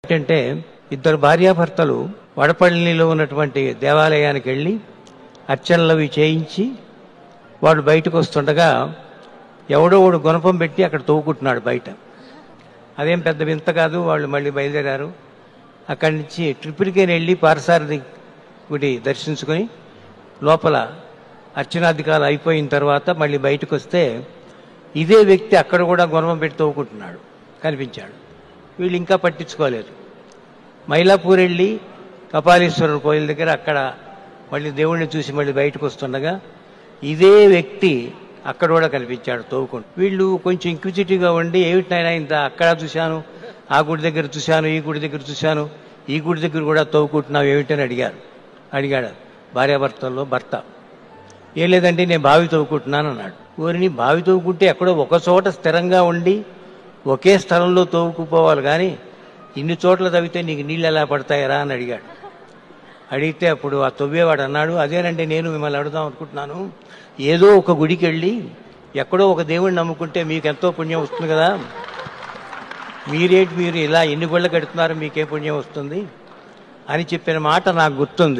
ఏంటంటే ఇద్దరు భార్యాభర్తలు వడపల్లిలో ఉన్నటువంటి దేవాలయానికి వెళ్ళి అర్చనలవి చేయించి వాడు బయటకు వస్తుండగా ఎవడో వాడు గుణపం పెట్టి అక్కడ తవ్వుకుంటున్నాడు బయట. అదేం పెద్ద వింత కాదు. వాళ్ళు మళ్ళీ బయలుదేరారు. అక్కడి నుంచి ట్రిపుల్కేని వెళ్ళి పారసారథి గుడి దర్శించుకొని లోపల అర్చనాధికారులు అయిపోయిన తర్వాత మళ్ళీ బయటకు వస్తే ఇదే వ్యక్తి అక్కడ కూడా గుణపం పెట్టి తవ్వుకుంటున్నాడు కనిపించాడు. వీళ్ళు ఇంకా పట్టించుకోలేదు. మైలాపూర్ వెళ్ళి కపాలీశ్వరుడు కోయిల దగ్గర అక్కడ మళ్ళీ దేవుణ్ణి చూసి మళ్ళీ బయటకు వస్తుండగా ఇదే వ్యక్తి అక్కడ కూడా కనిపించాడు తవ్వుకుంటూ. వీళ్ళు కొంచెం ఇంక్విజిటివ్గా ఉండి ఏమిటైనా ఇంత అక్కడ చూశాను, ఆ గుడి దగ్గర చూశాను, ఈ గుడి దగ్గర చూశాను, ఈ గుడి దగ్గర కూడా తవ్వుకుంటున్నావు ఏమిటని అడిగాడు భార్యాభర్తల్లో భర్త. ఏం లేదంటే నేను బావి తవ్వుకుంటున్నాను అన్నాడు. ఊరిని బావి తవ్వుకుంటే ఎక్కడో ఒక చోట స్థిరంగా ఉండి ఒకే స్థలంలో తవ్వుకుపోవాలి కానీ ఇన్ని చోట్ల తవ్వితే నీకు నీళ్ళు ఎలా పడతాయరా అని అడిగాడు. అడిగితే అప్పుడు ఆ తవ్వేవాడు అన్నాడు, అదేనండి నేను మిమ్మల్ని అడుగుదాం అనుకుంటున్నాను. ఏదో ఒక గుడికి వెళ్ళి ఎక్కడో ఒక దేవుడిని నమ్ముకుంటే మీకు ఎంతో పుణ్యం వస్తుంది కదా, మీరు ఇలా ఎన్ని గుళ్ళ కడుతున్నారు మీకే పుణ్యం వస్తుంది అని చెప్పిన మాట నాకు గుర్తుంది.